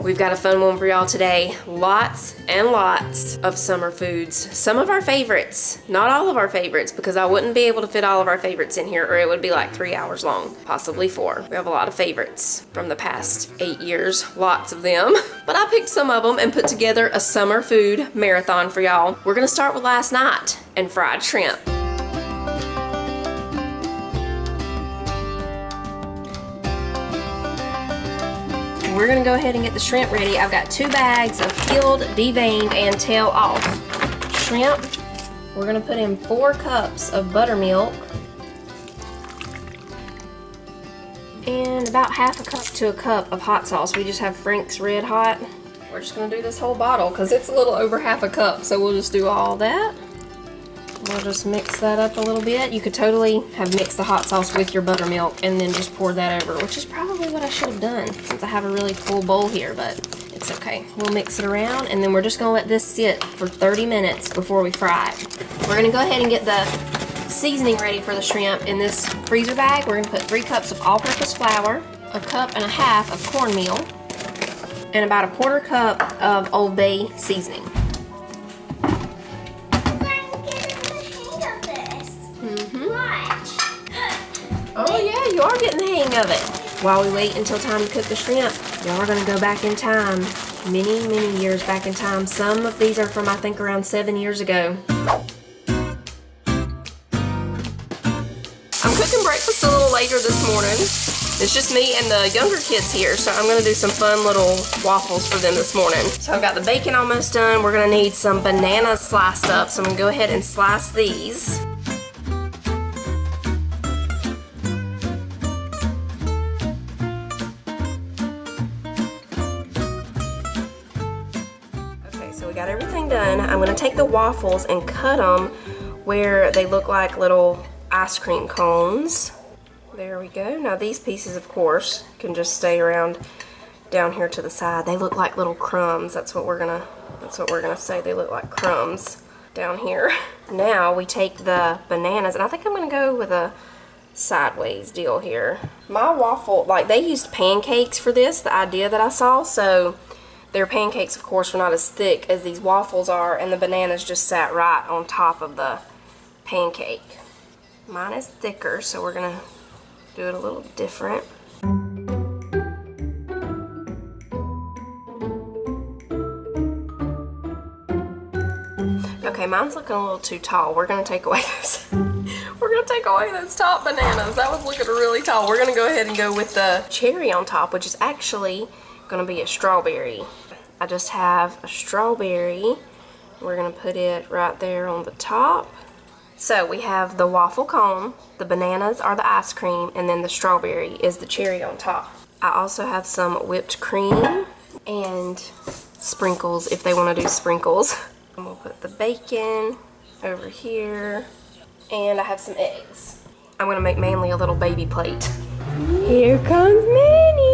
We've got a fun one for y'all today. Lots and lots of summer foods. Some of our favorites, not all of our favorites, because I wouldn't be able to fit all of our favorites in here or it would be like 3 hours long, possibly 4. We have a lot of favorites from the past 8 years, lots of them. But I picked some of them and put together a summer food marathon for y'all. We're gonna start with last night and fried shrimp. We're gonna go ahead and get the shrimp ready. I've got 2 bags of peeled, deveined, and tail off shrimp. We're gonna put in 4 cups of buttermilk and about half a cup to a cup of hot sauce. We just have Frank's Red Hot. We're just gonna do this whole bottle because it's a little over half a cup, so we'll just do all that. We'll just mix that up a little bit. You could totally have mixed the hot sauce with your buttermilk and then just pour that over, which is probably what I should have done since I have a really full bowl here, but it's okay. We'll mix it around and then we're just gonna let this sit for 30 minutes before we fry it. We're gonna go ahead and get the seasoning ready for the shrimp. In this freezer bag, we're gonna put 3 cups of all-purpose flour, 1.5 cups of cornmeal, and about 1/4 cup of Old Bay seasoning. Oh yeah, you are getting the hang of it. While we wait until time to cook the shrimp, y'all are gonna go back in time, many, many years back in time. Some of these are from, I think, around 7 years ago. I'm cooking breakfast a little later this morning. It's just me and the younger kids here, so I'm gonna do some fun little waffles for them this morning. So I've got the bacon almost done. We're gonna need some bananas sliced up, so I'm gonna go ahead and slice these. Got everything done. I'm gonna take the waffles and cut them where they look like little ice cream cones. There we go. Now these pieces, of course, can just stay around down here to the side. They look like little crumbs. That's what we're gonna say. They look like crumbs down here. Now we take the bananas, and I think I'm gonna go with a sideways deal here. My waffle, like they used pancakes for this, the idea that I saw, so their pancakes, of course, were not as thick as these waffles are, and the bananas just sat right on top of the pancake. Mine is thicker, so we're gonna do it a little different. Okay, mine's looking a little too tall. We're gonna take away those. We're gonna take away those top bananas. That was looking really tall. We're gonna go ahead and go with the cherry on top, which is actually gonna be a strawberry. I just have a strawberry. We're gonna put it right there on the top. So we have the waffle cone, the bananas are the ice cream, and then the strawberry is the cherry on top. I also have some whipped cream and sprinkles if they want to do sprinkles. And we'll put the bacon over here, and I have some eggs. I'm gonna make mainly a little baby plate. Here comes Manny.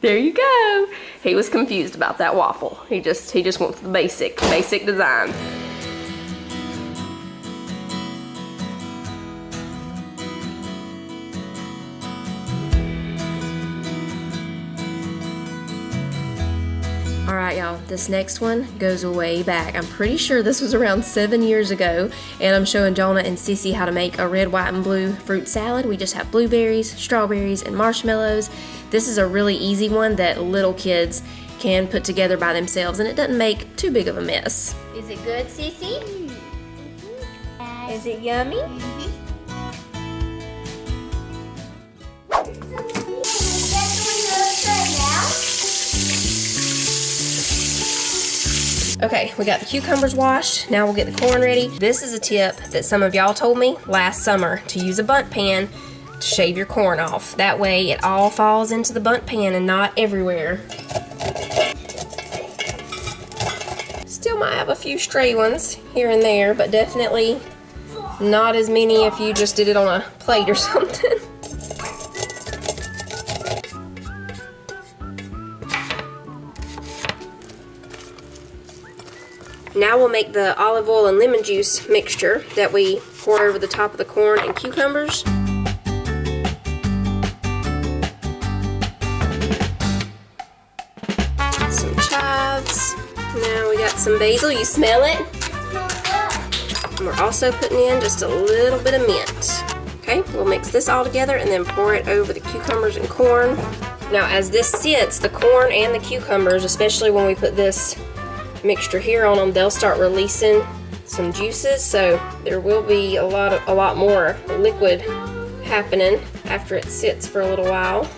There you go. He was confused about that waffle. He just wants the basic design. All right, y'all, this next one goes way back. I'm pretty sure this was around 7 years ago, and I'm showing Jonah and Sissy how to make a red, white, and blue fruit salad. We just have blueberries, strawberries, and marshmallows. This is a really easy one that little kids can put together by themselves, and it doesn't make too big of a mess. Is it good, Sissy? Mm-hmm. Is it yummy? Mm-hmm. Okay, we got the cucumbers washed. Now we'll get the corn ready. This is a tip that some of y'all told me last summer, to use a bundt pan to shave your corn off. That way it all falls into the bundt pan and not everywhere. Still might have a few stray ones here and there, but definitely not as many if you just did it on a plate or something. Now we'll make the olive oil and lemon juice mixture that we pour over the top of the corn and cucumbers. halves. Now we got some basil. You smell it? And we're also putting in just a little bit of mint. Okay, we'll mix this all together and then pour it over the cucumbers and corn. Now as this sits, the corn and the cucumbers, especially when we put this mixture here on them, they'll start releasing some juices, so there will be a lot more liquid happening after it sits for a little while.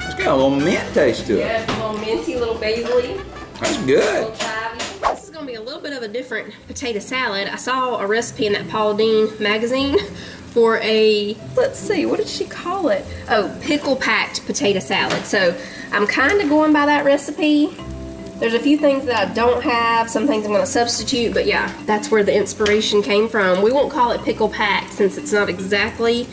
It's got a little mint taste to it. Yeah, it's a little minty, a little basil-y. That's good. This is going to be a little bit of a different potato salad. I saw a recipe in that Paula Deen magazine for a, let's see, what did she call it? Oh, pickle-packed potato salad. So I'm kind of going by that recipe. There's a few things that I don't have, some things I'm going to substitute, but yeah, that's where the inspiration came from. We won't call it pickle-packed since it's not exactly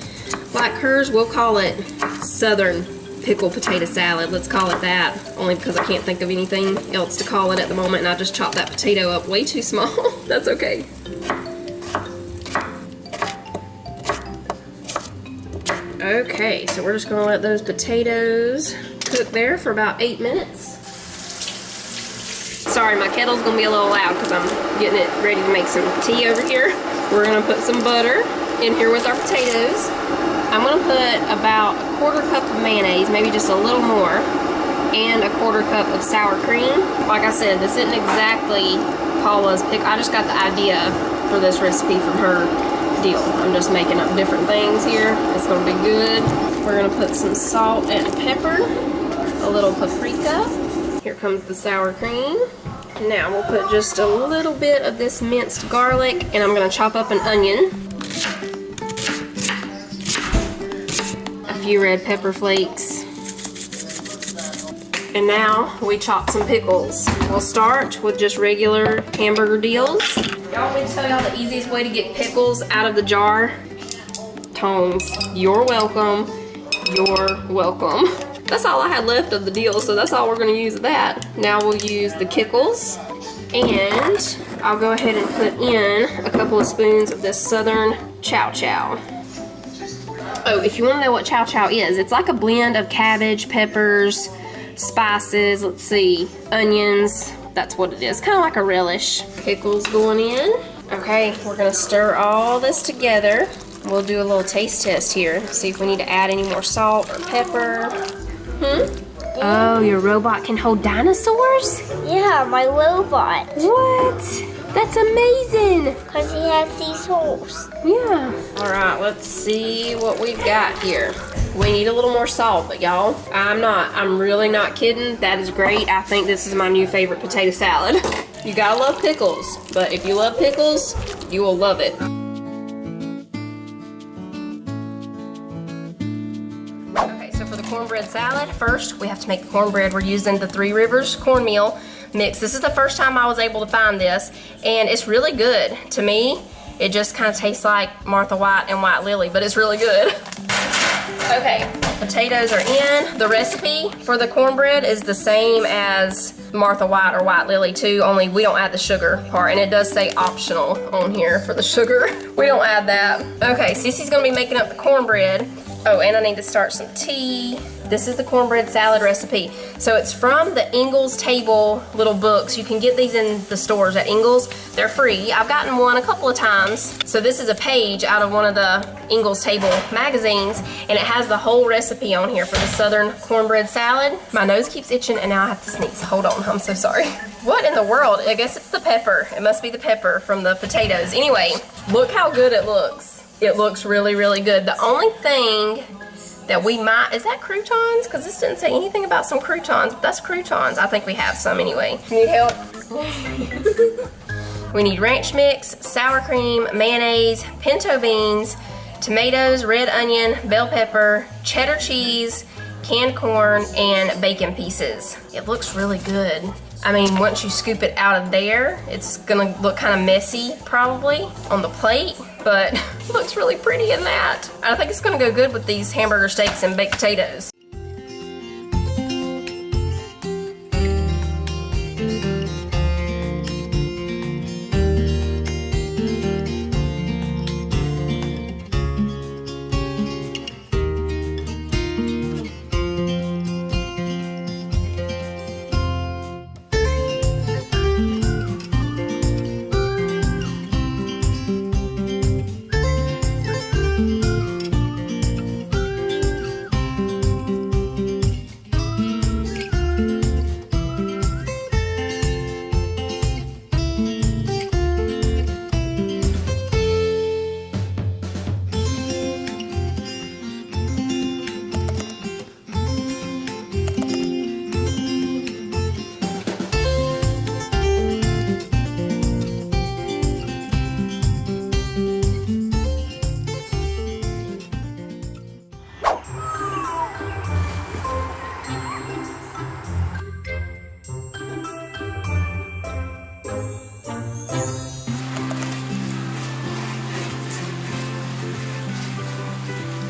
like hers. We'll call it Southern pickle potato salad. Let's call it that, only because I can't think of anything else to call it at the moment, and I just chopped that potato up way too small. That's okay. Okay, so we're just gonna let those potatoes cook there for about 8 minutes. Sorry, my kettle's gonna be a little loud because I'm getting it ready to make some tea over here. We're gonna put some butter in here with our potatoes. I'm gonna put about a 1/4 cup of mayonnaise, maybe just a little more, and a 1/4 cup of sour cream. Like I said, this isn't exactly Paula's pick. I just got the idea for this recipe from her deal. I'm just making up different things here. It's gonna be good. We're gonna put some salt and pepper, a little paprika. Here comes the sour cream. Now we'll put just a little bit of this minced garlic, and I'm gonna chop up an onion. A few red pepper flakes. And now we chop some pickles. We'll start with just regular hamburger deals. Y'all want me to tell y'all the easiest way to get pickles out of the jar? Tones, you're welcome. You're welcome. That's all I had left of the deal, so that's all we're gonna use of that. Now we'll use the pickles, and I'll go ahead and put in a couple of spoons of this Southern Chow Chow. Oh, if you want to know what Chow Chow is, it's like a blend of cabbage, peppers, spices, let's see, onions. That's what it is, kind of like a relish. Pickles going in. Okay, we're gonna stir all this together. We'll do a little taste test here. See if we need to add any more salt or pepper. Oh, your robot can hold dinosaurs? Yeah, my robot. What? That's amazing. Because he has these holes. Yeah. All right, let's see what we've got here. We need a little more salt, but y'all, I'm really not kidding. That is great. I think this is my new favorite potato salad. You gotta love pickles, but if you love pickles, you will love it. Okay, so for the cornbread salad, first we have to make the cornbread. We're using the Three Rivers cornmeal mix. This is the first time I was able to find this, and it's really good. To me, it just kind of tastes like Martha White and White Lily, but it's really good. Okay, potatoes are in. The recipe for the cornbread is the same as Martha White or White Lily too, only we don't add the sugar part, and it does say optional on here for the sugar. We don't add that. Okay, Sissy's gonna be making up the cornbread. Oh, and I need to start some tea. This is the cornbread salad recipe. So it's from the Ingles Table little books. You can get these in the stores at Ingles. They're free. I've gotten one a couple of times. So this is a page out of one of the Ingles Table magazines, and it has the whole recipe on here for the Southern cornbread salad. My nose keeps itching and now I have to sneeze. Hold on, I'm so sorry. What in the world? I guess it's the pepper. It must be the pepper from the potatoes. Anyway, look how good it looks. It looks really, really good. The only thing that we might, is that croutons? Because this didn't say anything about some croutons, but that's croutons. I think we have some anyway. Need help? We need ranch mix, sour cream, mayonnaise, pinto beans, tomatoes, red onion, bell pepper, cheddar cheese, canned corn, and bacon pieces. It looks really good. I mean, once you scoop it out of there, it's gonna look kind of messy probably on the plate, but it looks really pretty in that. I think it's gonna go good with these hamburger steaks and baked potatoes.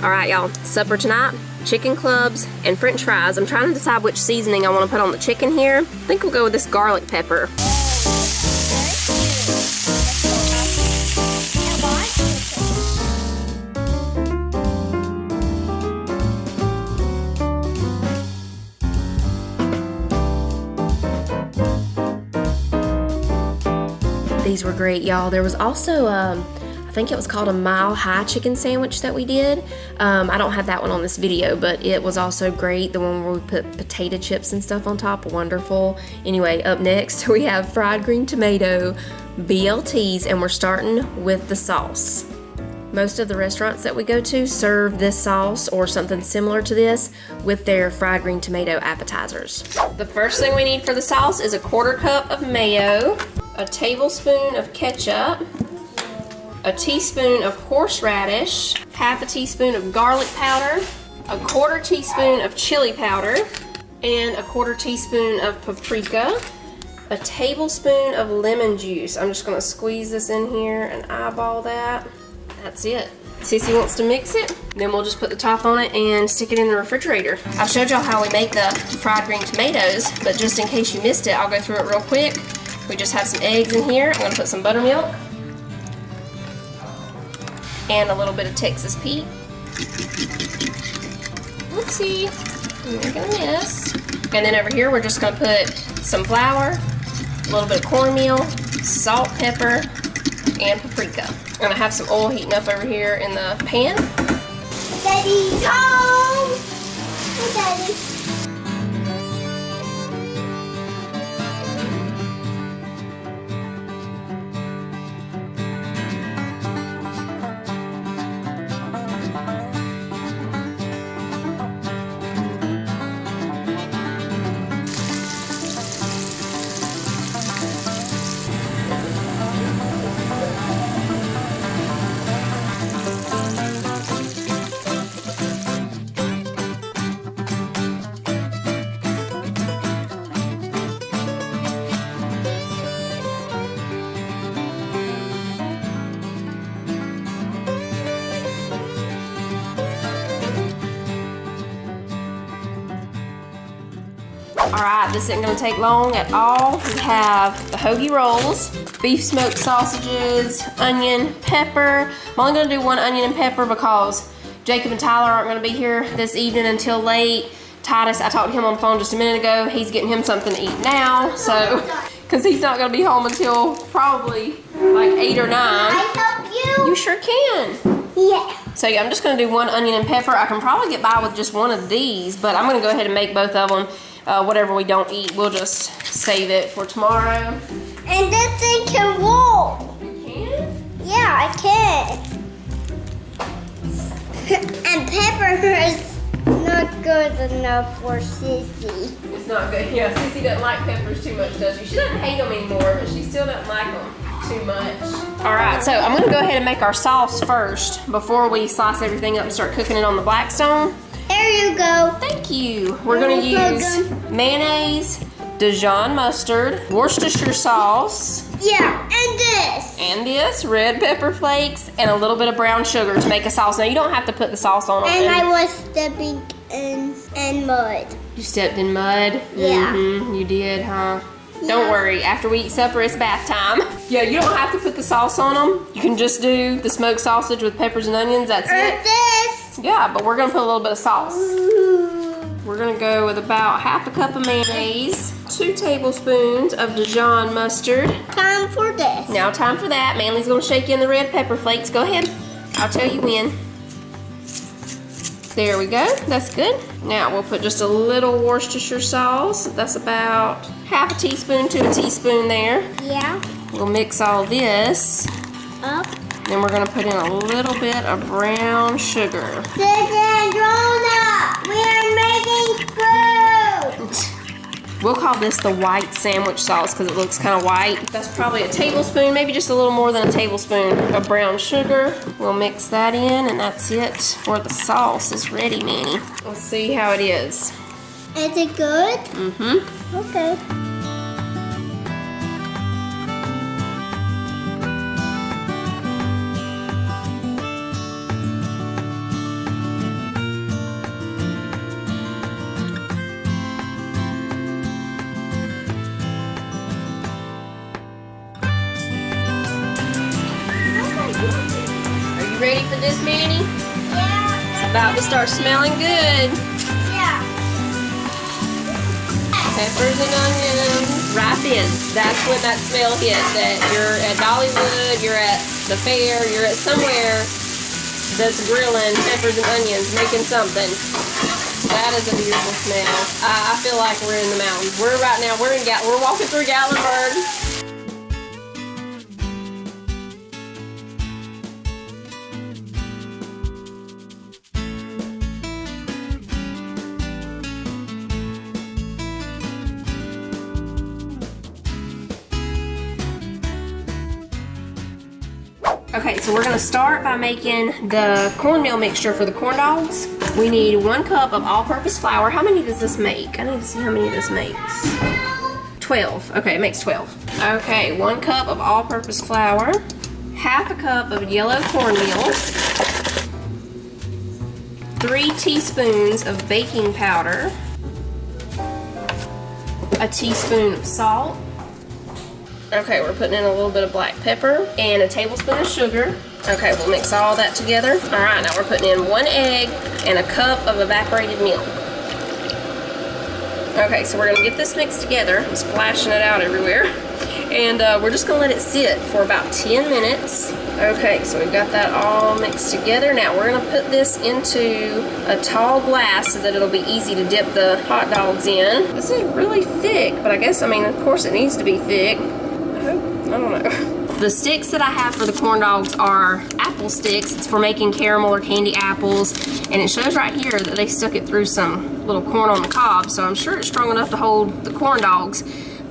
All right, y'all, supper tonight, chicken clubs and french fries. I'm trying to decide which seasoning I want to put on the chicken here. I think we'll go with this garlic pepper. These were great, y'all. There was also, I think it was called a Mile High chicken sandwich that we did. I don't have that one on this video, but it was also great. The one where we put potato chips and stuff on top, wonderful. Anyway, up next we have fried green tomato, BLTs, and we're starting with the sauce. Most of the restaurants that we go to serve this sauce or something similar to this with their fried green tomato appetizers. The first thing we need for the sauce is a 1/4 cup of mayo, a tablespoon of ketchup, a teaspoon of horseradish, 1/2 teaspoon of garlic powder, a 1/4 teaspoon of chili powder, and a 1/4 teaspoon of paprika, a tablespoon of lemon juice. I'm just gonna squeeze this in here and eyeball that. That's it. Sissy wants to mix it, then we'll just put the top on it and stick it in the refrigerator. I showed y'all how we make the fried green tomatoes, but just in case you missed it, I'll go through it real quick. We just have some eggs in here. I'm gonna put some buttermilk and a little bit of Texas Pete. Whoopsie, you're gonna miss. And then over here, we're just gonna put some flour, a little bit of cornmeal, salt, pepper, and paprika. I'm gonna have some oil heating up over here in the pan. Daddy's home! Hey, Daddy. Alright, this isn't going to take long at all. We have the hoagie rolls, beef smoked sausages, onion, pepper. I'm only going to do 1 onion and pepper because Jacob and Tyler aren't going to be here this evening until late. Titus, I talked to him on the phone just a minute ago. He's getting him something to eat now, so, because he's not going to be home until probably like 8 or 9. I help you? You sure can. Yeah. So yeah, I'm just going to do 1 onion and pepper. I can probably get by with just 1 of these, but I'm going to go ahead and make both of them. Whatever we don't eat, we'll just save it for tomorrow. And this thing can roll. You can? Yeah, I can. And pepper is not good enough for Sissy. It's not good. Yeah, Sissy doesn't like peppers too much, does she? She doesn't hate them anymore, but she still doesn't like them too much. All right, so I'm going to go ahead and make our sauce first before we slice everything up and start cooking it on the Blackstone. There you go. Thank you. We're going to use mayonnaise, Dijon mustard, Worcestershire sauce. Yeah, and this. And this, red pepper flakes, and a little bit of brown sugar to make a sauce. Now, you don't have to put the sauce on. And I was stepping in mud. You stepped in mud? Yeah. Mm-hmm, you did, huh? Yeah. Don't worry, after we eat supper, it's bath time. Yeah, you don't have to put the sauce on them. You can just do the smoked sausage with peppers and onions, that's Or it. this. Yeah, but we're gonna put a little bit of sauce. Ooh. We're gonna go with about 1/2 cup of mayonnaise, 2 tablespoons of Dijon mustard. Time for this. Now time for that. Manly's gonna shake in the red pepper flakes. Go ahead, I'll tell you when. There we go, that's good. Now we'll put just a little Worcestershire sauce. That's about 1/2 teaspoon to a teaspoon there. Yeah. We'll mix all this. Up. Then we're gonna put in a little bit of brown sugar. This is grown up. We are making food. We'll call this the white sandwich sauce because it looks kind of white. That's probably a tablespoon, maybe just a little more than a tablespoon of brown sugar. We'll mix that in and that's it for the sauce is ready, Manny. Let's see how it is. Is it good? Mm-hmm. Okay. ready for this, Manny? Yeah. It's about to start smelling good. Yeah. Peppers and onions. Right then, that's when that smell hit. That you're at Dollywood, you're at the fair, you're at somewhere that's grilling peppers and onions, making something. That is a beautiful smell. I feel like we're in the mountains. We're walking through Gatlinburg. Okay, so we're gonna start by making the cornmeal mixture for the corn dogs. We need 1 cup of all-purpose flour. How many does this make? I need to see how many this makes. 12. Okay, it makes 12. Okay, 1 cup of all-purpose flour, 1/2 cup of yellow cornmeal, 3 teaspoons of baking powder, a teaspoon of salt. Okay, we're putting in a little bit of black pepper and a tablespoon of sugar. Okay, we'll mix all that together. All right, now we're putting in 1 egg and a cup of evaporated milk. Okay, so we're gonna get this mixed together. I'm splashing it out everywhere. And we're just gonna let it sit for about 10 minutes. Okay, so we've got that all mixed together. Now we're gonna put this into a tall glass so that it'll be easy to dip the hot dogs in. This is really thick, but I guess, I mean, of course it needs to be thick. I don't know. The sticks that I have for the corn dogs are apple sticks. It's for making caramel or candy apples. And it shows right here that they stuck it through some little corn on the cob. So I'm sure it's strong enough to hold the corn dogs.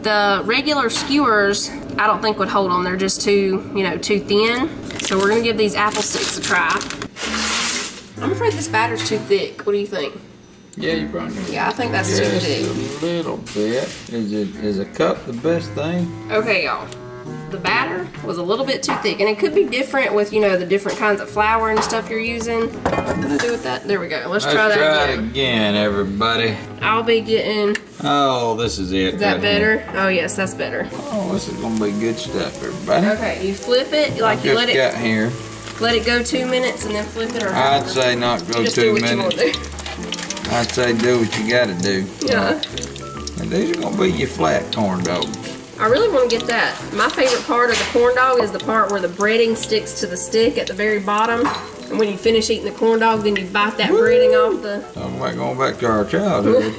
The regular skewers, I don't think would hold them. They're just too, too thin. So we're gonna give these apple sticks a try. I'm afraid this batter's too thick. What do you think? Yeah, you probably do. Yeah, I think that's too thick. A little bit. Is a cup the best thing? Okay, y'all. The batter was a little bit too thick, and it could be different with, the different kinds of flour and stuff you're using. What did I do with that? There we go. Let's try that again. Let's try it again, everybody. I'll be getting... Oh, this is it. Is that better? Oh, yes, that's better. Oh, this is going to be good stuff, everybody. Okay, you flip it, like you let it... got here. Let it go 2 minutes and then flip it, or... I'd say not go 2 minutes. I'd say do what you got to do. Yeah. And these are going to be your flat corn dogs. I really want to get that. My favorite part of the corn dog is the part where the breading sticks to the stick at the very bottom. And when you finish eating the corn dog, then you bite that breading off the... Talking about going back to our childhood.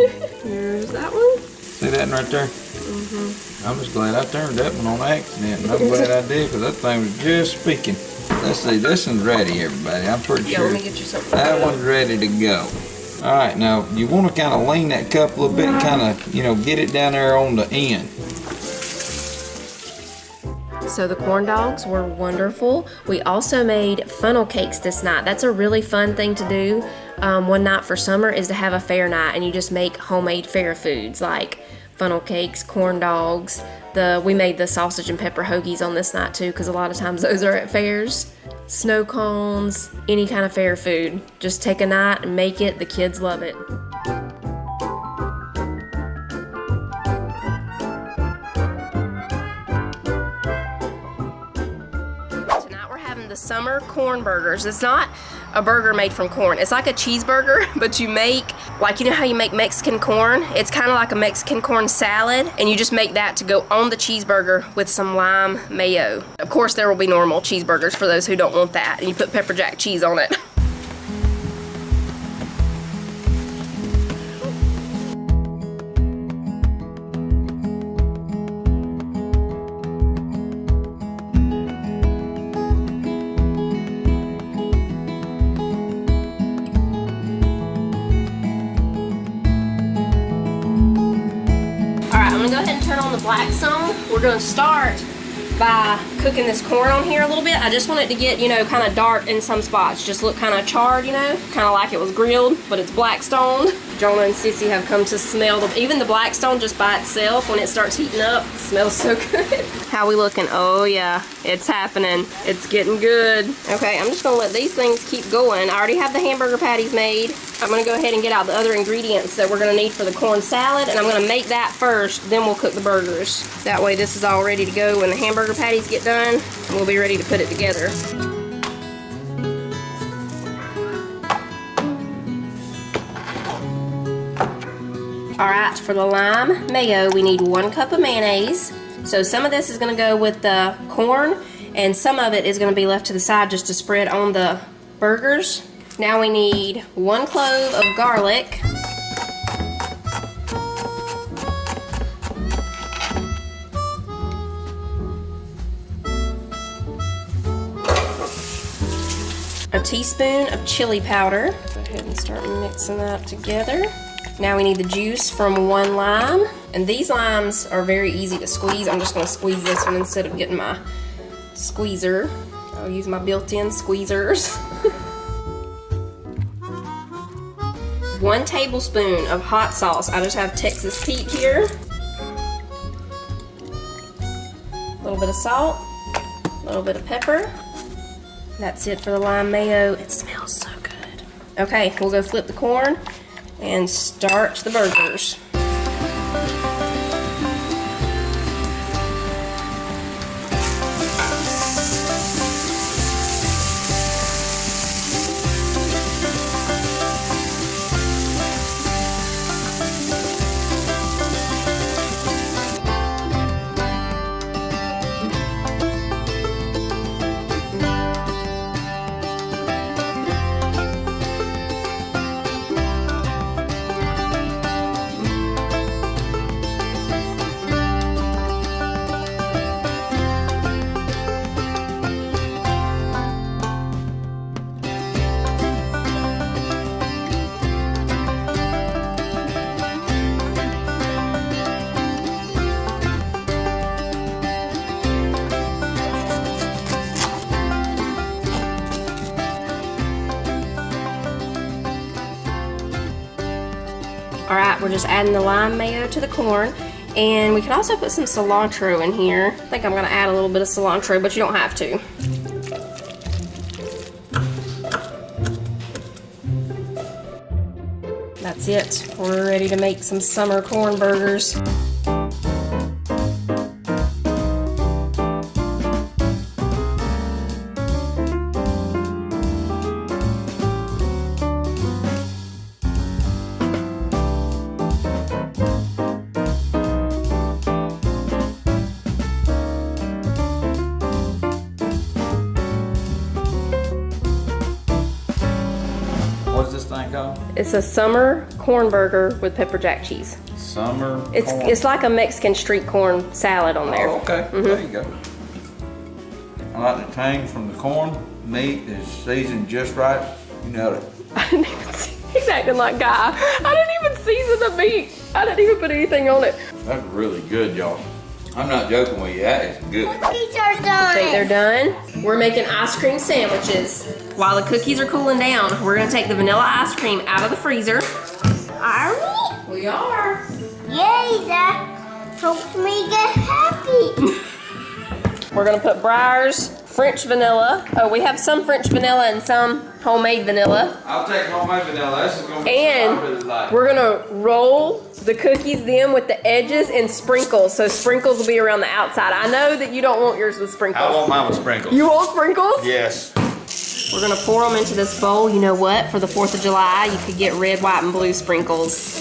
Here's that one. See that one right there? Mm-hmm. I'm just glad I turned that one on accident. And I'm glad I did, because that thing was just speaking. Let's see, this one's ready, everybody. I'm pretty sure. Let me get you something. That one's ready to go. All right, now you want to kind of lean that cup a little bit and kind of, get it down there on the end. So the corn dogs were wonderful. We also made funnel cakes this night. That's a really fun thing to do one night for summer, is to have a fair night and you just make homemade fair foods like funnel cakes, corn dogs. We made the sausage and pepper hoagies on this night too, because a lot of times those are at fairs. Snow cones, any kind of fair food. Just take a night and make it. The kids love it. The summer corn burgers. It's not a burger made from corn. It's like a cheeseburger, but you make, like, how you make Mexican corn? It's kind of like a Mexican corn salad, and you just make that to go on the cheeseburger with some lime mayo. Of course, there will be normal cheeseburgers for those who don't want that, and you put pepper jack cheese on it. Go ahead and turn on the black zone. We're going to start by cooking this corn on here a little bit. I just want it to get, kind of dark in some spots. Just look kind of charred, kind of like it was grilled, but it's black stoned. Jonah and Sissy have come to smell even the black stone just by itself when it starts heating up. It smells so good. How we looking? Oh yeah, it's happening. It's getting good. Okay, I'm just gonna let these things keep going. I already have the hamburger patties made. I'm gonna go ahead and get out the other ingredients that we're gonna need for the corn salad, and I'm gonna make that first, then we'll cook the burgers. That way this is all ready to go when the hamburger patties get done, and we'll be ready to put it together. All right, for the lime mayo, we need 1 cup of mayonnaise. So some of this is gonna go with the corn, and some of it is gonna be left to the side just to spread on the burgers. Now we need 1 clove of garlic. A teaspoon of chili powder. Go ahead and start mixing that together. Now we need the juice from 1 lime. And these limes are very easy to squeeze. I'm just gonna squeeze this one instead of getting my squeezer. I'll use my built-in squeezers. 1 tablespoon of hot sauce. I just have Texas Pete here. A little bit of salt, a little bit of pepper. That's it for the lime mayo. It smells so good. Okay, we'll go flip the corn and start the burgers. All right, we're just adding the lime mayo to the corn, and we can also put some cilantro in here. I think I'm gonna add a little bit of cilantro, but you don't have to. That's it. We're ready to make some summer corn burgers. What's this thing called? It's a summer corn burger with pepper jack cheese. Summer corn. It's like a Mexican street corn salad on there. Oh, okay. There you go. I like the tang from the corn. Meat is seasoned just right. You know it. I didn't even see. He's acting like Guy. I didn't even season the meat. I didn't even put anything on it. That's really good, y'all. I'm not joking with you. That is good. Cookies are done. Okay, they're done. We're making ice cream sandwiches. While the cookies are cooling down, we're gonna take the vanilla ice cream out of the freezer. Are we? We are. Yay, that helps me get happy. We're gonna put Breyer's French vanilla. Oh, we have some French vanilla and some homemade vanilla. I'll take homemade vanilla. This is gonna be And something I really like. we're gonna roll the cookies then with the edges in sprinkles. So sprinkles will be around the outside. I know that you don't want yours with sprinkles. I want mine with sprinkles. You want sprinkles? Yes. We're gonna pour them into this bowl. You know what? For the 4th of July, you could get red, white, and blue sprinkles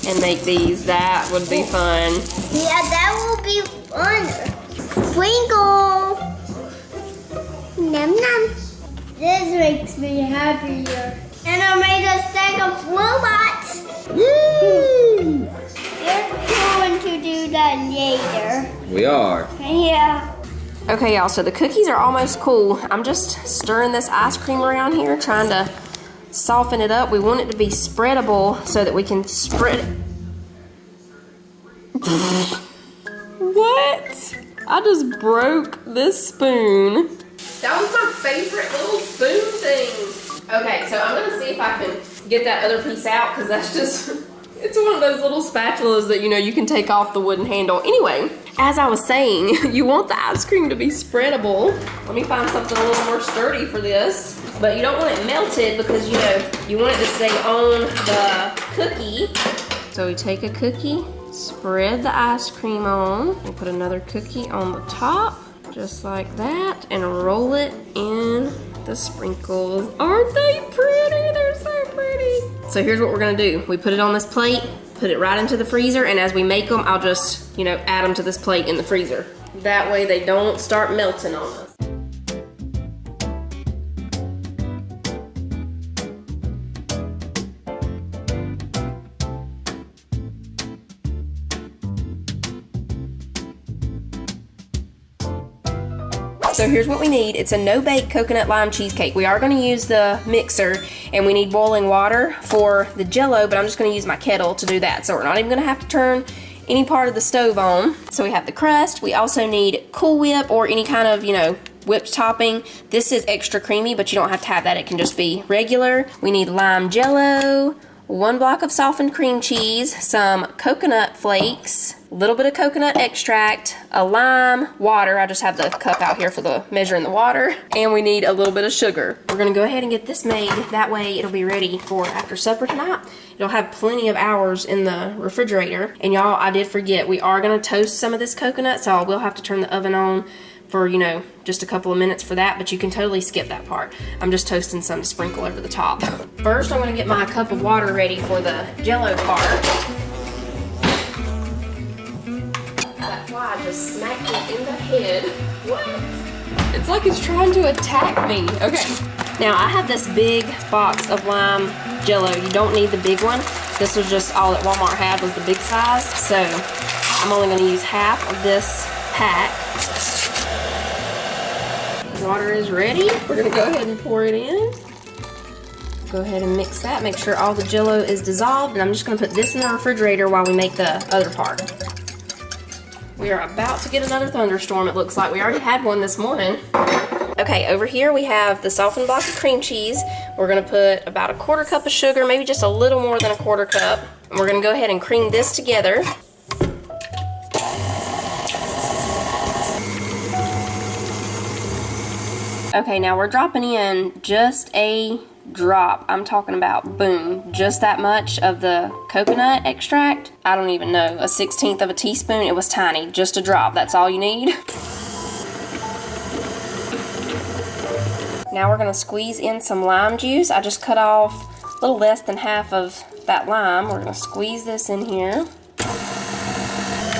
and make these. That would be fun. Yeah, that will be fun. Sprinkle. Num num. This makes me happier. And I made a stack of robots. Woo! We're going to do that later. We are. Yeah. Okay, y'all, so the cookies are almost cool. I'm just stirring this ice cream around here, trying to soften it up. We want it to be spreadable so that we can spread it. What? I just broke this spoon. That was my favorite little spoon thing. Okay, so I'm gonna see if I can get that other piece out, because that's just, it's one of those little spatulas that, you know, you can take off the wooden handle. Anyway, as I was saying, you want the ice cream to be spreadable. Let me find something a little more sturdy for this. But you don't want it melted because, you know, you want it to stay on the cookie. So we take a cookie, spread the ice cream on, and put another cookie on the top, just like that, and roll it in the sprinkles. Aren't they pretty? They're so pretty. So here's what we're gonna do. We put it on this plate, put it right into the freezer, and as we make them, I'll just, you know, add them to this plate in the freezer. That way they don't start melting on us. So here's what we need. It's a no-bake coconut lime cheesecake. We are gonna use the mixer, and we need boiling water for the Jell-O, but I'm just gonna use my kettle to do that. So we're not even gonna have to turn any part of the stove on. So we have the crust. We also need Cool Whip or any kind of, you know, whipped topping. This is extra creamy, but you don't have to have that. It can just be regular. We need lime Jell-O, 1 block of softened cream cheese, some coconut flakes, a little bit of coconut extract, a lime, water. I just have the cup out here for the measuring the water, and we need a little bit of sugar. We're gonna go ahead and get this made. That way it'll be ready for after supper tonight. It'll have plenty of hours in the refrigerator. And y'all, I did forget, we are gonna toast some of this coconut, so I will have to turn the oven on for, you know, just a couple of minutes for that, but you can totally skip that part. I'm just toasting some to sprinkle over the top. First, I'm gonna get my cup of water ready for the Jell-O part. That fly just smacked me in the head. What? It's like it's trying to attack me. Okay, now I have this big box of lime Jell-O. You don't need the big one. This was just all that Walmart had was the big size, so I'm only gonna use half of this pack. Water is ready. We're gonna go ahead and pour it in. Go ahead and mix that. Make sure all the Jell-O is dissolved, and I'm just gonna put this in the refrigerator while we make the other part. We are about to get another thunderstorm, it looks like. We already had one this morning. Okay, over here we have the softened block of cream cheese. We're gonna put about 1/4 cup of sugar, maybe just a little more than 1/4 cup. And we're gonna go ahead and cream this together. Okay, now we're dropping in just a drop. I'm talking about, boom, just that much of the coconut extract. I don't even know, 1/16 of a teaspoon. It was tiny, just a drop. That's all you need. Now we're gonna squeeze in some lime juice. I just cut off a little less than half of that lime. We're gonna squeeze this in here.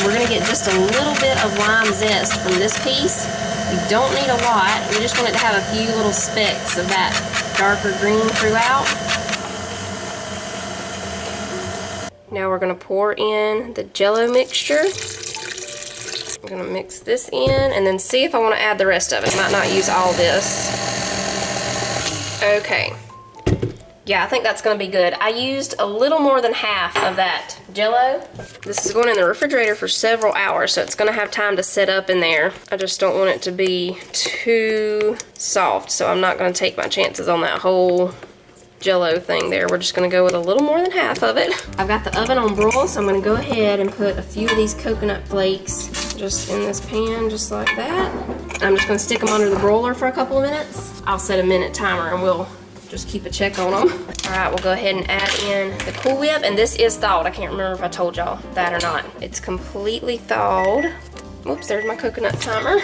We're gonna get just a little bit of lime zest from this piece. We don't need a lot. We just want it to have a few little specks of that darker green throughout. Now we're gonna pour in the Jell-O mixture. I'm gonna mix this in and then see if I wanna add the rest of it. Might not use all this. Okay. Yeah, I think that's gonna be good. I used a little more than half of that Jell-O. This is going in the refrigerator for several hours, so it's gonna have time to set up in there. I just don't want it to be too soft, so I'm not gonna take my chances on that whole Jell-O thing there. We're just gonna go with a little more than half of it. I've got the oven on broil, so I'm gonna go ahead and put a few of these coconut flakes just in this pan, just like that. I'm just gonna stick them under the broiler for a couple of minutes. I'll set a minute timer and we'll just keep a check on them. All right, we'll go ahead and add in the Cool Whip, and this is thawed. I can't remember if I told y'all that or not. It's completely thawed. Whoops, there's my coconut timer.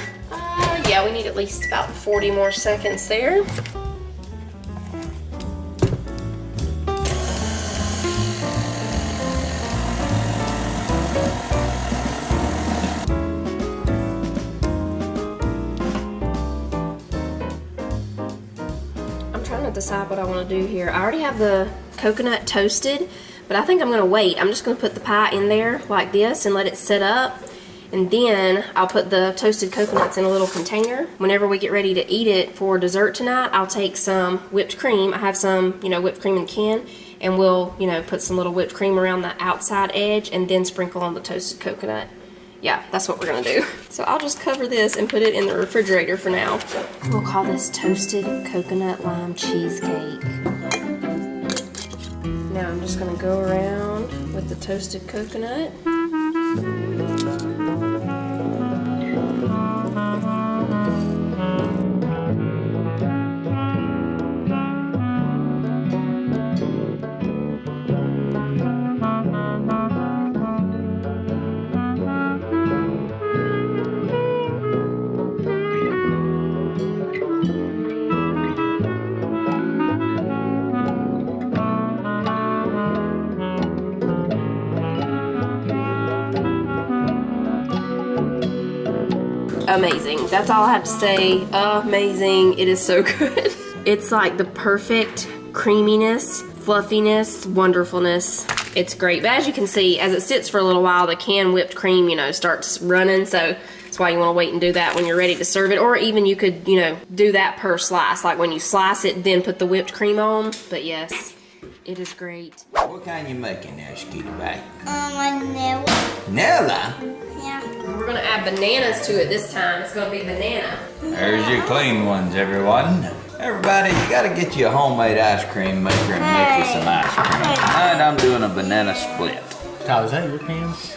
Yeah, we need at least about 40 more seconds there. Decide what I want to do here. I already have the coconut toasted, but I think I'm going to wait. I'm just going to put the pie in there like this and let it set up, and then I'll put the toasted coconuts in a little container. Whenever we get ready to eat it for dessert tonight, I'll take some whipped cream. I have some, you know, whipped cream in a can, and we'll, you know, put some little whipped cream around the outside edge and then sprinkle on the toasted coconut. Yeah, that's what we're gonna do. So I'll just cover this and put it in the refrigerator for now. We'll call this toasted coconut lime cheesecake. Now I'm just gonna go around with the toasted coconut. amazing. That's all I have to say. Amazing. It is so good. It's like the perfect creaminess, fluffiness, wonderfulness. It's great. But as you can see, as it sits for a little while, the canned whipped cream, you know, starts running. So that's why you want to wait and do that when you're ready to serve it. Or even you could, you know, do that per slice. Like when you slice it, then put the whipped cream on. But yes, it is great. What kind you making there, Skeeter Bag? Vanilla. Nella? Yeah. We're going to add bananas to it this time. It's going to be banana. There's your clean ones, everyone. Everybody, you gotta get you a homemade ice cream maker and make you some ice cream. Tonight I'm doing a banana split. Tyler, is that your pans?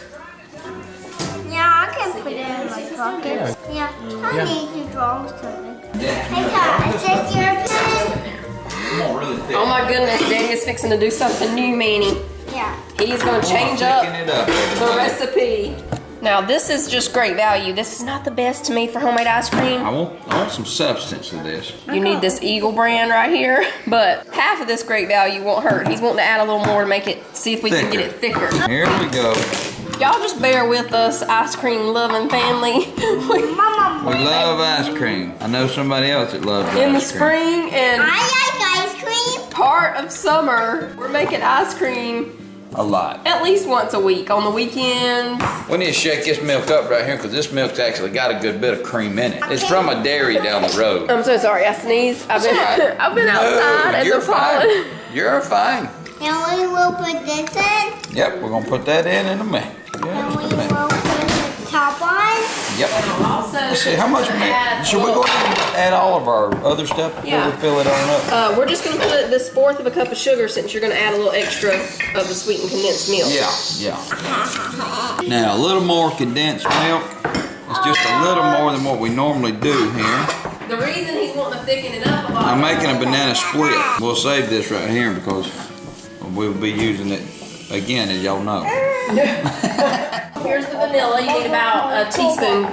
Yeah, I can put it in my pocket. Yeah. I need to draw something. Hey, Todd, is this your pen? Come on, really thick. Oh my goodness, Daddy is fixing to do something new, Manny. Yeah. He's going to change up Picking it up, the everybody. recipe. Now this is just great value. This is not the best to me for homemade ice cream. I want some substance to this. You need this Eagle brand right here, but half of this great value won't hurt. He's wanting to add a little more to make it, see if we can get it thicker. Here we go. Y'all just bear with us, ice cream loving family. Mama, We love ice cream. I know somebody else that loves ice cream. In the spring and I like ice cream. part of summer, we're making ice cream A lot. at least once a week on the weekends. We need to shake this milk up right here because this milk's actually got a good bit of cream in it. It's from a dairy down the road. I'm so sorry, I sneezed. I've been, It's all right. I've been outside No, and you're the pollen. fine. You're fine. And we will put this in. Yep, we're gonna put that in a minute. And we Just a will minute. put the top on. Yep. Also, Let's see, how much should we go ahead and add all of our other stuff before Yeah. we fill it on up? we're just gonna put this 1/4 of a cup of sugar since you're gonna add a little extra of the sweetened condensed milk. Yeah. Now, a little more condensed milk. It's just a little more than what we normally do here. The reason he's wanting to thicken it up a lot. I'm making a banana split. We'll save this right here because we'll be using it again, as y'all know. Here's the vanilla. You need about a teaspoon,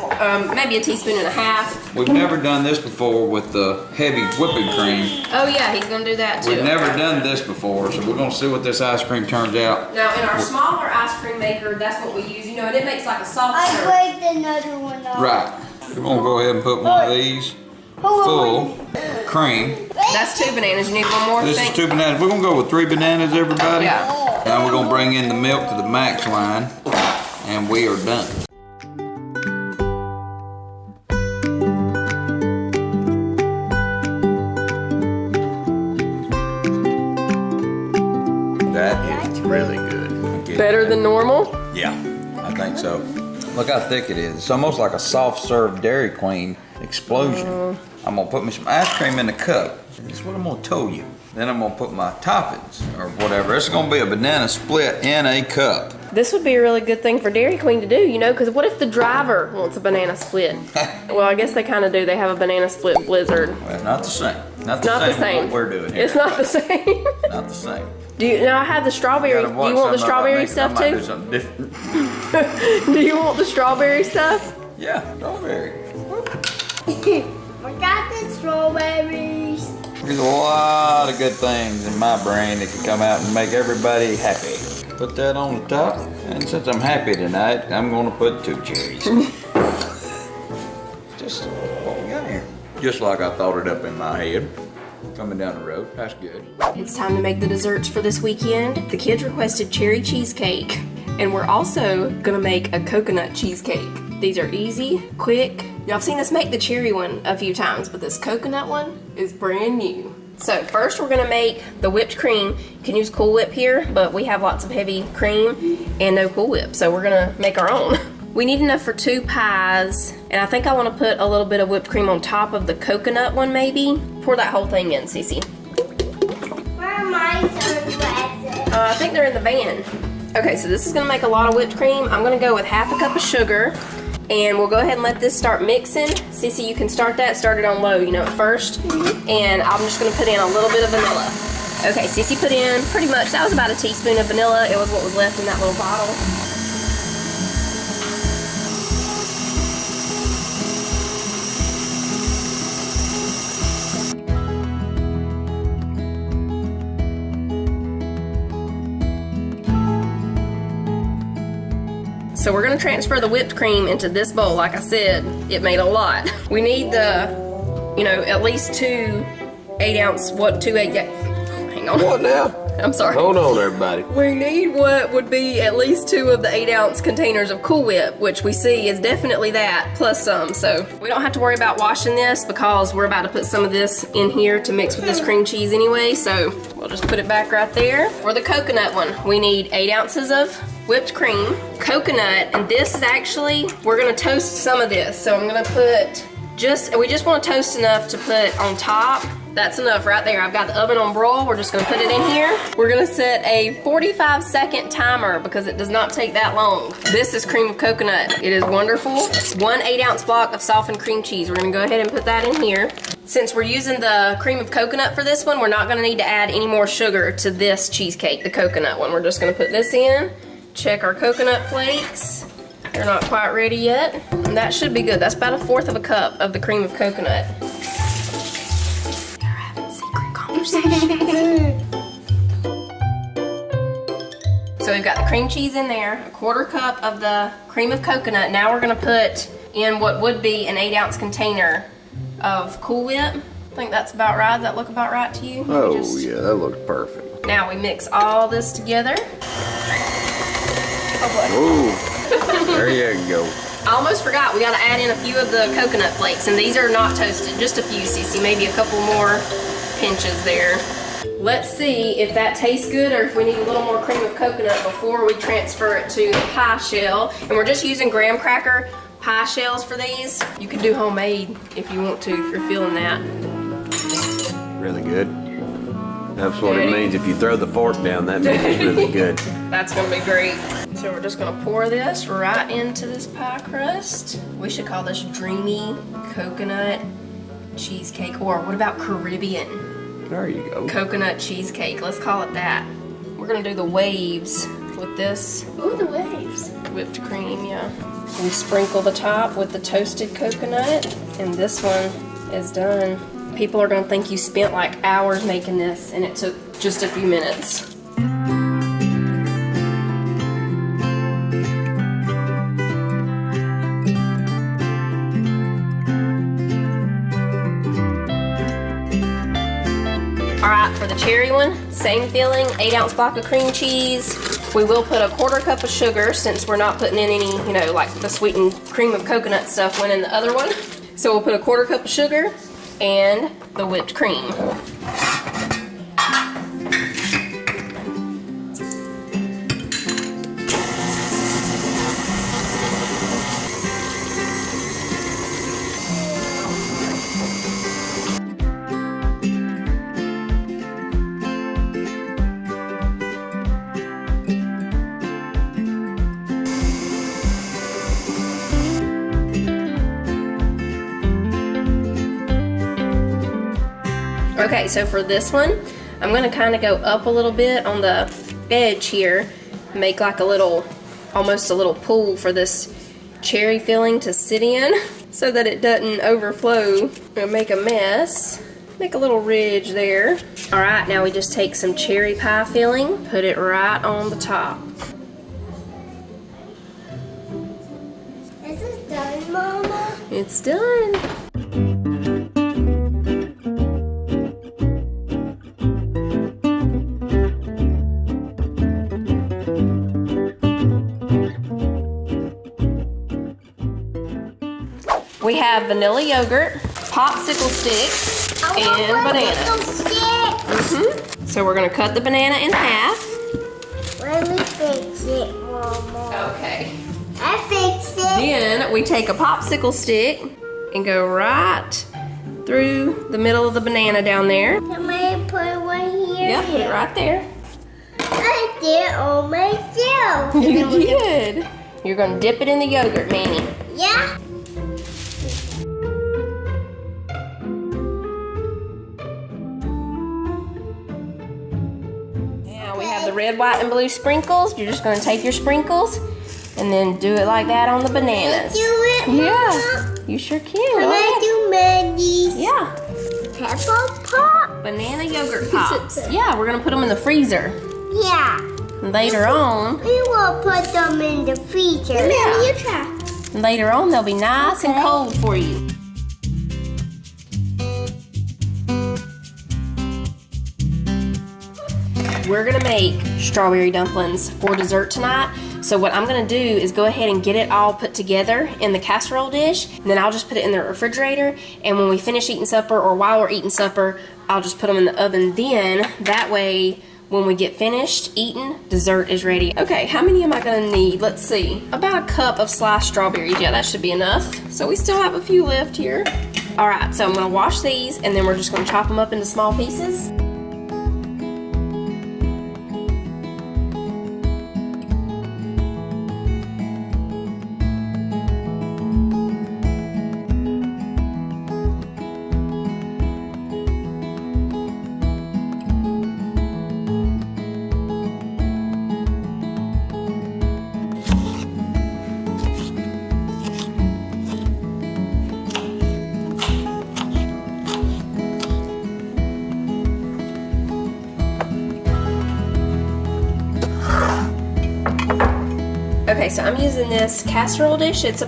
maybe a teaspoon and a half. We've never done this before with the heavy whipping cream. Oh yeah, he's gonna do that too. We've never done this before, so we're gonna see what this ice cream turns out. Now in our smaller ice cream maker, that's what we use. You know, and it makes like a soft I serve. break another one off. Right. We're gonna go ahead and put one of these full of cream. That's 2 bananas. You need one more. This is think? 2 bananas. We're gonna go with 3 bananas, everybody. Yeah. Now we're gonna bring in the milk to the max line, and we are done. That is really good. Better than normal. Yeah, I think so. Look how thick it is. It's almost like a soft serve Dairy Queen explosion. I'm gonna put me some ice cream in the cup. That's what I'm gonna tell you. Then I'm gonna put my toppings or whatever. It's gonna be a banana split in a cup. This would be a really good thing for Dairy Queen to do, you know, because what if the driver wants a banana split? Well, I guess they kind of do. They have a banana split blizzard. Well, not the same. Not Not the same same. as what we're doing here. It's not the same. Not the same. Do you now I have the strawberry? Gotta Do watch you want the something about strawberry making- stuff I might do too? something different. Do you want the strawberry stuff? Yeah, strawberry. We got the strawberries. There's a lot of good things in my brain that can come out and make everybody happy. Put that on the top, and since I'm happy tonight, I'm gonna put 2 cherries. Just what we got here. Just like I thought it up in my head. Coming down the road, that's good. It's time to make the desserts for this weekend. The kids requested cherry cheesecake, and we're also gonna make a coconut cheesecake. These are easy, quick. Y'all have seen us make the cherry one a few times, but this coconut one is brand new. So first we're gonna make the whipped cream. You can use Cool Whip here, but we have lots of heavy cream and no Cool Whip, so we're gonna make our own. We need enough for 2 pies, and I think I wanna put a little bit of whipped cream on top of the coconut one maybe. Pour that whole thing in, Cece. Where are my sunglasses? I think they're in the van. Okay, so this is gonna make a lot of whipped cream. I'm gonna go with 1/2 cup of sugar, and we'll go ahead and let this start mixing. Cece, you can start it on low, you know, at first. And I'm just gonna put in a little bit of vanilla. Okay, Cece put in pretty much, that was about a teaspoon of vanilla. It was what was left in that little bottle. So we're gonna transfer the whipped cream into this bowl. Like I said, it made a lot. We need the, you know, at least 2 8-ounce, hang on. What now? I'm sorry. Hold on, everybody. We need what would be at least 2 of the 8-ounce containers of Cool Whip, which we see is definitely that, plus some. So we don't have to worry about washing this because we're about to put some of this in here to mix with this cream cheese anyway. So we'll just put it back right there. For the coconut one, we need 8 ounces of whipped cream, coconut, and this is actually, we're gonna toast some of this. So I'm gonna put we just want to toast enough to put on top. That's enough right there. I've got the oven on broil. We're just gonna put it in here. We're gonna set a 45-second timer because it does not take that long. This is cream of coconut. It is wonderful. 1 8-ounce block of softened cream cheese. We're gonna go ahead and put that in here. Since we're using the cream of coconut for this one, we're not gonna need to add any more sugar to this cheesecake, the coconut one. We're just gonna put this in, check our coconut flakes. They're not quite ready yet. And that should be good. That's about 1/4 of a cup of the cream of coconut. They're having secret conversations. So we've got the cream cheese in there, 1/4 cup of the cream of coconut. Now we're gonna put in what would be an 8-ounce container of Cool Whip. I think that's about right. Does that look about right to you? Oh, yeah, that looks perfect. Now we mix all this together. Oh boy. Ooh. There you go. I almost forgot, we gotta add in a few of the coconut flakes, and these are not toasted, just a few, Cece, maybe a couple more pinches there. Let's see if that tastes good or if we need a little more cream of coconut before we transfer it to the pie shell. And we're just using graham cracker pie shells for these. You can do homemade if you want to, if you're feeling that. Really good. That's what it means. If you throw the fork down, that means it's really good. That's gonna be great. So we're just gonna pour this right into this pie crust. We should call this dreamy coconut cheesecake, or what about Caribbean There you go. coconut cheesecake? Let's call it that. We're gonna do the waves with this. Ooh, the waves. Whipped cream, yeah. We sprinkle the top with the toasted coconut, and this one is done. People are gonna think you spent like hours making this, and it took just a few minutes. Alright, for the cherry one, same filling, 8-ounce block of cream cheese. We will put a 1/4 cup of sugar since we're not putting in any, you know, like the sweetened cream of coconut stuff went in the other one. So we'll put a 1/4 cup of sugar and the whipped cream. Okay, so for this one, I'm gonna kind of go up a little bit on the edge here, make like a little, almost a little pool for this cherry filling to sit in so that it doesn't overflow and make a mess. Make a little ridge there. All right, now we just take some cherry pie filling, put it right on the top. This is done, Mama. It's done. We have vanilla yogurt, popsicle sticks, and banana. So we're gonna cut the banana in half. Let me fix it, Mama. Okay. I fixed it. Then we take a popsicle stick and go right through the middle of the banana down there. Can I put it right here? Yeah, put it right there. I did all myself. You did. You're gonna dip it in the yogurt, Manny. Yeah. Now we have the red, white, and blue sprinkles. You're just gonna take your sprinkles and then do it like that on the bananas. Do it, Mama. Yeah, you sure can. Can Go I ahead. do Mandy's? Yeah, Pepper pop? banana yogurt pops. Yeah, we're gonna put them in the freezer. Yeah. Later on, We will put them in the freezer. Yeah. You try. And later on, they'll be nice and cold for you. We're gonna make strawberry dumplings for dessert tonight. So what I'm gonna do is go ahead and get it all put together in the casserole dish, and then I'll just put it in the refrigerator, and when we finish eating supper, or while we're eating supper, I'll just put them in the oven then. That way, when we get finished eating, dessert is ready. Okay, how many am I gonna need? Let's see. About a cup of sliced strawberries. Yeah, that should be enough. So we still have a few left here. All right, so I'm gonna wash these, and then we're just gonna chop them up into small pieces. Okay, so I'm using this casserole dish. It's a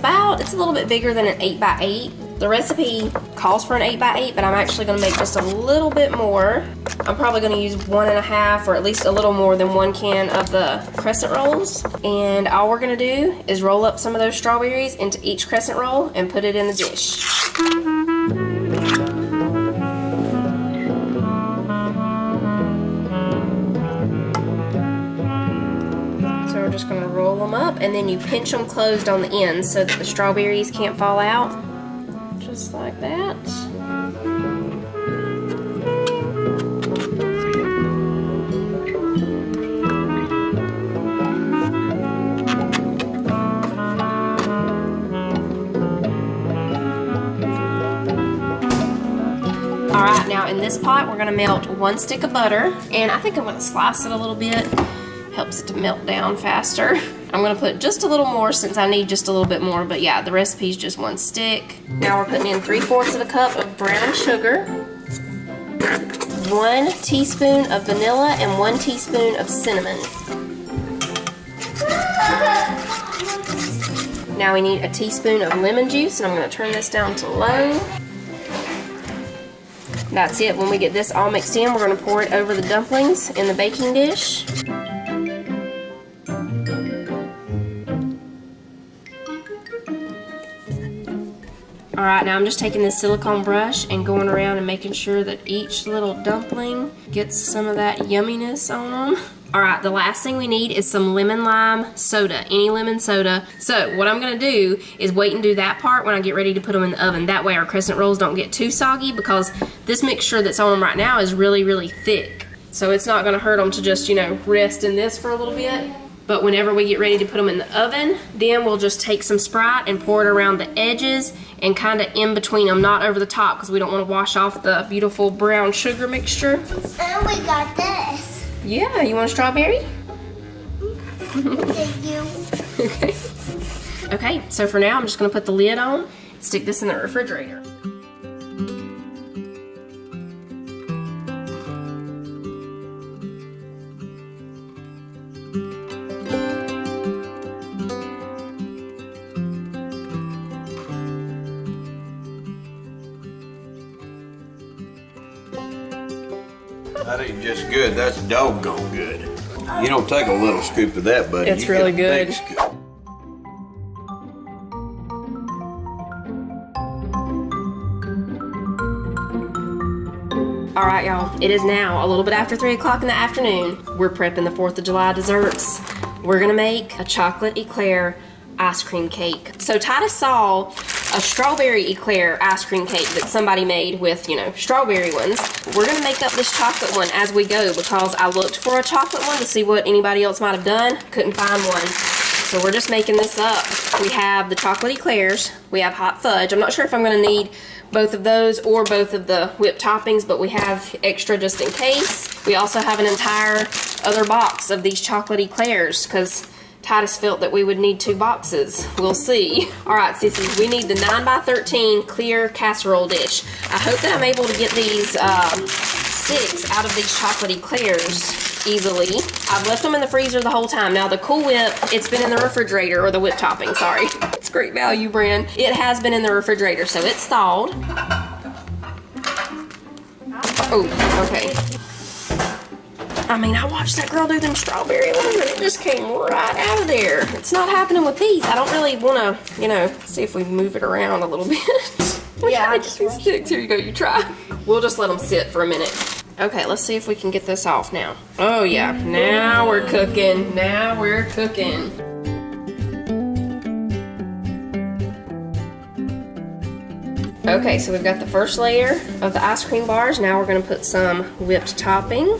little bit bigger than an 8x8. The recipe calls for an 8x8, but I'm actually gonna make just a little bit more. I'm probably gonna use 1.5 or at least a little more than 1 can of the crescent rolls. And all we're gonna do is roll up some of those strawberries into each crescent roll and put it in the dish. So we're just gonna roll them up, and then you pinch them closed on the ends so that the strawberries can't fall out. Just like that. Alright, now in this pot we're gonna melt 1 stick of butter, and I think I'm gonna slice it a little bit. Helps it to melt down faster. I'm gonna put just a little more since I need just a little bit more, but yeah, the recipe's just 1 stick. Now we're putting in 3/4 of a cup of brown sugar, 1 teaspoon of vanilla, and 1 teaspoon of cinnamon. Now we need a teaspoon of lemon juice, and I'm gonna turn this down to low. That's it. When we get this all mixed in, we're gonna pour it over the dumplings in the baking dish. Alright, now I'm just taking this silicone brush and going around and making sure that each little dumpling gets some of that yumminess on them. Alright, the last thing we need is some lemon lime soda, any lemon soda. So what I'm going to do is wait and do that part when I get ready to put them in the oven. That way our crescent rolls don't get too soggy, because this mixture that's on them right now is really, really thick. So it's not going to hurt them to just, rest in this for a little bit. But whenever we get ready to put them in the oven, then we'll just take some Sprite and pour it around the edges and kind of in between them, not over the top, because we don't want to wash off the beautiful brown sugar mixture. And we got this. Yeah, you want a strawberry? Thank you. Okay. Okay, so for now I'm just going to put the lid on, stick this in the refrigerator. That ain't just good, that's doggone good. You don't take a little scoop of that, buddy. It's You really get a big good. scoop. Alright y'all, it is now a little bit after 3 o'clock in the afternoon. We're prepping the 4th of July desserts. We're gonna make a chocolate eclair ice cream cake. So Titus saw a strawberry eclair ice cream cake that somebody made with, strawberry ones. We're gonna make up this chocolate one as we go, because I looked for a chocolate one to see what anybody else might have done. Couldn't find one. So we're just making this up. We have the chocolate eclairs. We have hot fudge. I'm not sure if I'm gonna need both of those or both of the whipped toppings, but we have extra just in case. We also have an entire other box of these chocolate eclairs, because Titus felt that we would need 2 boxes. We'll see. All right, sissies, we need the 9x13 clear casserole dish. I hope that I'm able to get these sticks out of these chocolate eclairs easily. I've left them in the freezer the whole time. Now the Cool Whip, it's been in the refrigerator, or the whip topping, sorry. It's Great Value brand. It has been in the refrigerator, so it's thawed. Oh, okay. I mean, I watched that girl do them strawberry ones and it just came right out of there. It's not happening with these. I don't really want to, you know, see if we move it around a little bit. Yeah, I just sticks. Here you go, you try. We'll just let them sit for a minute. Okay, let's see if we can get this off now. Oh yeah, now we're cooking. Now we're cooking. Okay, so we've got the first layer of the ice cream bars. Now we're gonna put some whipped topping.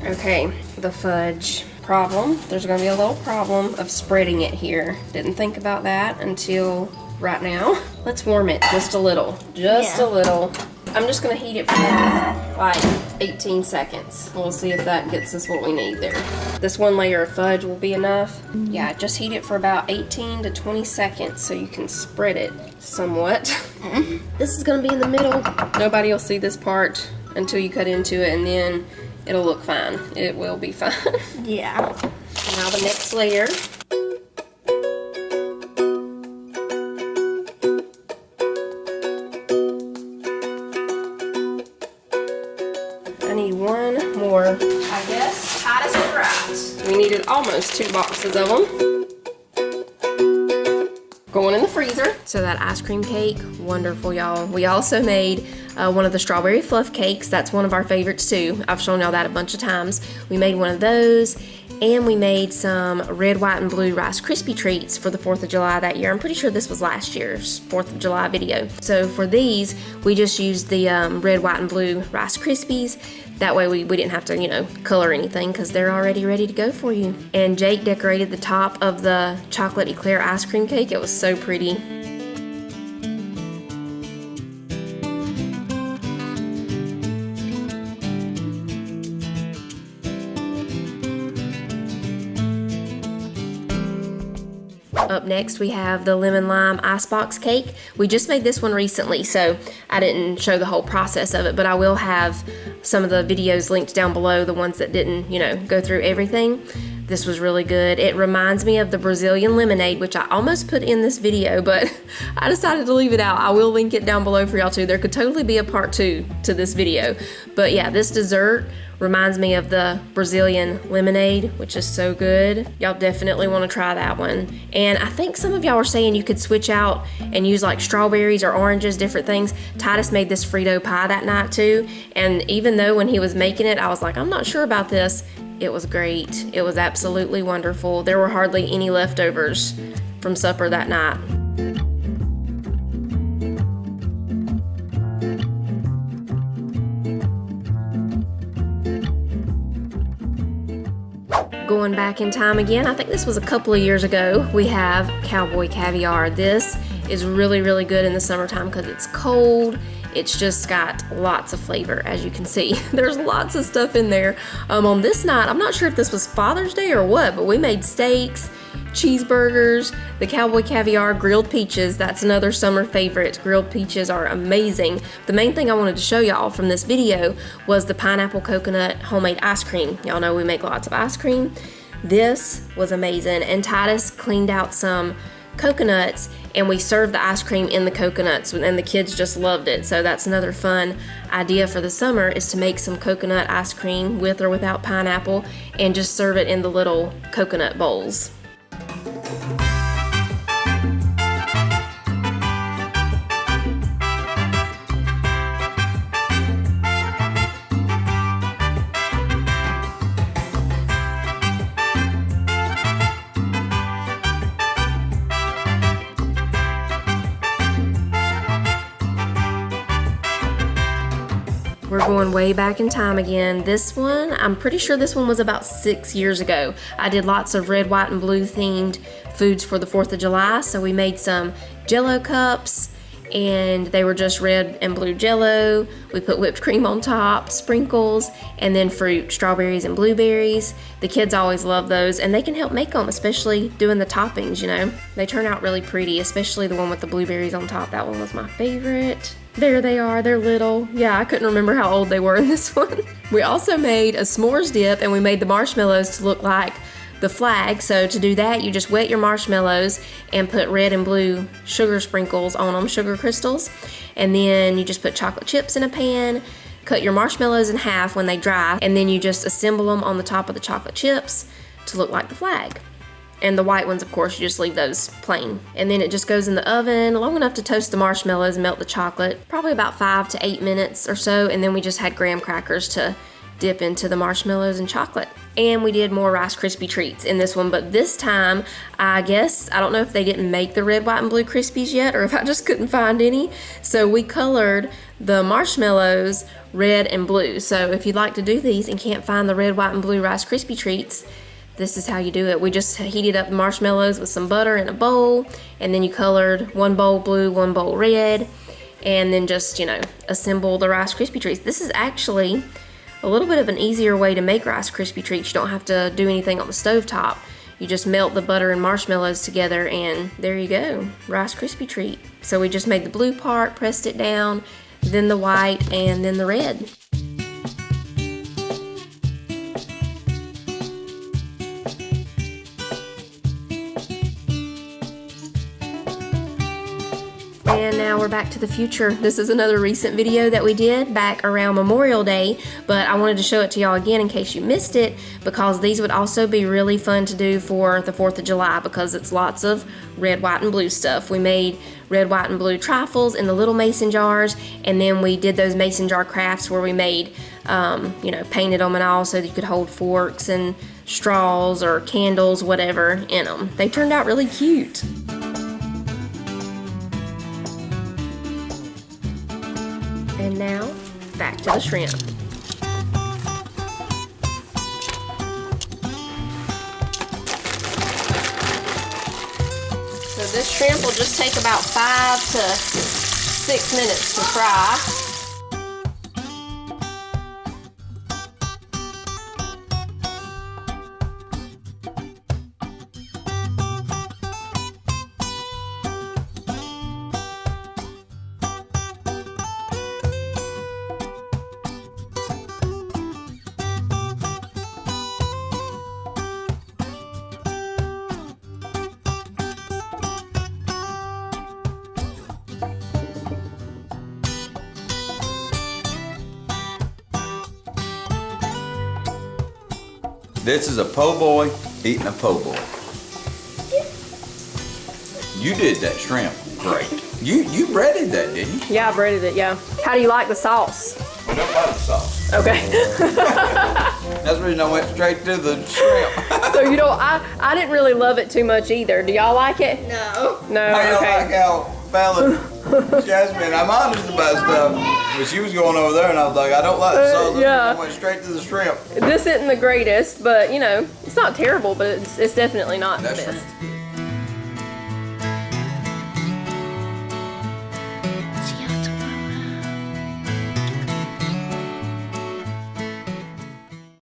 Okay, the fudge problem. There's gonna be a little problem of spreading it here. Didn't think about that until right now. Let's warm it just a little, a little. I'm just gonna heat it for like 18 seconds. We'll see if that gets us what we need there. This one layer of fudge will be enough. Yeah, just heat it for about 18 to 20 seconds so you can spread it somewhat. This is gonna be in the middle. Nobody will see this part until you cut into it, and then it'll look fine. It will be fine. Yeah. Now the next layer. I need one more, I guess. Titus was right. We needed almost 2 boxes of them. Going in the freezer. So that ice cream cake, wonderful, y'all. We also made one of the strawberry fluff cakes. That's one of our favorites too. I've shown y'all that a bunch of times. We made one of those, and we made some red, white, and blue Rice Krispie treats for the 4th of July that year. I'm pretty sure this was last year's 4th of July video. So for these, we just used the red, white, and blue Rice Krispies. That way we didn't have to, you know, color anything because they're already ready to go for you. And Jake decorated the top of the chocolate eclair ice cream cake. It was so pretty. Up next we have the lemon lime icebox cake. We just made this one recently, so I didn't show the whole process of it, but I will have some of the videos linked down below, the ones that didn't, you know, go through everything. This was really good. It reminds me of the Brazilian lemonade, which I almost put in this video, but I decided to leave it out. I will link it down below for y'all too. There could totally be a part 2 to this video. But yeah, this dessert reminds me of the Brazilian lemonade, which is so good. Y'all definitely want to try that one. And I think some of y'all were saying you could switch out and use like strawberries or oranges, different things. Titus made this Frito pie that night too. And even though when he was making it, I was like, I'm not sure about this. It was great. It was absolutely wonderful. There were hardly any leftovers from supper that night. Going back in time again, I think this was a couple of years ago, we have Cowboy caviar. This is really, really good in the summertime because it's cold. It's just got lots of flavor, as you can see. There's lots of stuff in there. On this night, I'm not sure if this was Father's Day or what, but we made steaks, cheeseburgers, the Cowboy caviar, grilled peaches. That's another summer favorite. Grilled peaches are amazing. The main thing I wanted to show y'all from this video was the pineapple coconut homemade ice cream. Y'all know we make lots of ice cream. This was amazing, and Titus cleaned out some coconuts and we served the ice cream in the coconuts, and the kids just loved it. So that's another fun idea for the summer, is to make some coconut ice cream with or without pineapple and just serve it in the little coconut bowls. We're going way back in time again. This one, I'm pretty sure this one was about 6 years ago. I did lots of red, white, and blue themed foods for the 4th of July. So we made some Jello cups and they were just red and blue Jell-O. We put whipped cream on top, sprinkles, and then fruit, strawberries and blueberries. The kids always love those, and they can help make them, especially doing the toppings, you know. They turn out really pretty, especially the one with the blueberries on top. That one was my favorite. There they are, they're little. Yeah, I couldn't remember how old they were in this one. We also made a s'mores dip, and we made the marshmallows to look like the flag. So to do that, you just wet your marshmallows and put red and blue sugar sprinkles on them, sugar crystals, and then you just put chocolate chips in a pan, cut your marshmallows in half when they dry, and then you just assemble them on the top of the chocolate chips to look like the flag. And the white ones, of course, you just leave those plain. And then it just goes in the oven long enough to toast the marshmallows and melt the chocolate, probably about 5 to 8 minutes or so, and then we just had graham crackers to dip into the marshmallows and chocolate. And we did more Rice Krispie treats in this one, but this time, I guess, I don't know if they didn't make the red, white, and blue Krispies yet, or if I just couldn't find any. So we colored the marshmallows red and blue. So if you'd like to do these and can't find the red, white, and blue Rice Krispie treats, this is how you do it. We just heated up the marshmallows with some butter in a bowl, and then you colored one bowl blue, one bowl red, and then just, you know, assemble the Rice Krispie treats. This is actually a little bit of an easier way to make Rice Krispie treats. You don't have to do anything on the stovetop. You just melt the butter and marshmallows together, and there you go, Rice Krispie treat. So we just made the blue part, pressed it down, then the white, and then the red. And now we're back to the future. This is another recent video that we did back around Memorial Day, but I wanted to show it to y'all again in case you missed it, because these would also be really fun to do for the 4th of July because it's lots of red, white, and blue stuff. We made red, white, and blue trifles in the little mason jars, and then we did those mason jar crafts where we made, you know, painted them and all so that you could hold forks and straws or candles, whatever, in them. They turned out really cute. And now, back to the shrimp. So this shrimp will just take about 5 to 6 minutes to fry. This is a po' boy eating a po' boy. You did that shrimp great. You breaded that, didn't you? Yeah, I breaded it, yeah. How do you like the sauce? We don't like the sauce. Okay. That's the reason I went straight to the shrimp. So you know, I didn't really love it too much either. Do y'all like it? No. No, I don't okay. like how Fallon, Jasmine, I'm honest about stuff. But she was going over there and I was like, I don't like the sauce. Yeah. I went straight to the shrimp. This isn't the greatest, but you know, it's not terrible, but it's definitely not the That best. shrimp's good.